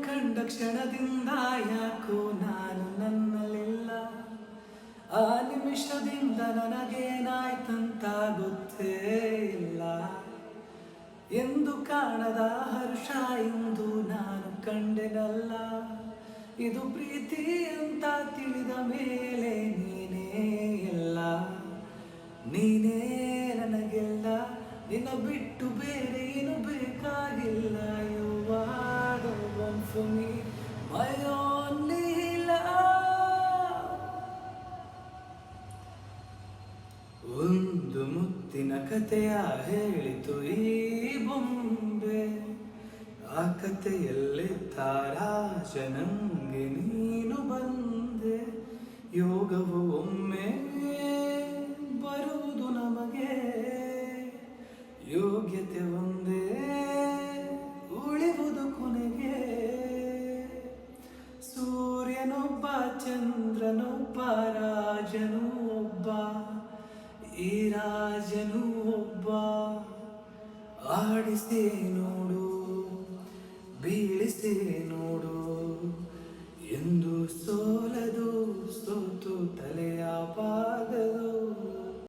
ಕಂಡ ಕ್ಷಣದಿಂದ ಯಾಕೋ ನಾನು ನನ್ನಲ್ಲಿಲ್ಲ. ಆ ನಿಮಿಷದಿಂದ ನನಗೇನಾಯ್ತಂತ ಗೊತ್ತೇ ಇಲ್ಲ. ಎಂದು ಕಾಣದ ಹರ್ಷ ಇಂದು ನಾನು ಕಂಡೆನಲ್ಲ. ಇದು ಪ್ರೀತಿ ಅಂತ ತಿಳಿದ ಮೇಲೆ ನೀನೇ ಎಲ್ಲ, ನೀನೇ ನನಗೆಲ್ಲ. ನಿನ್ನ ಬಿಟ್ಟು ಬೇರೆ ಏನು ಬೇಕಾಗಿಲ್ಲ. You are the one for me, my only love. ಒಂದು ಮುತ್ತಿನ ಕಥೆಯ ಹೇಳಿತು ಈ ಬೊಂಬೆ. ಆ ಕಥೆಯಲ್ಲಿ ತಾರಾಜನಂಗೆ ನೀನು ಬಂದೆ. ಯೋಗವು ಒಮ್ಮೆ ಬರುವುದು ನಮಗೆ, ಯೋಗ್ಯತೆ ಒಂದೇ ಉಳಿವುದು ಕೊನೆಗೆ. ಸೂರ್ಯನೊಬ್ಬ ಚಂದ್ರನೊಬ್ಬ ರಾಜನು ಒಬ್ಬ, ಈ ರಾಜನು ಒಬ್ಬ. ಆಡಿಸಿ ನೋಡು, ಬೀಳಿಸಿ ನೋಡು.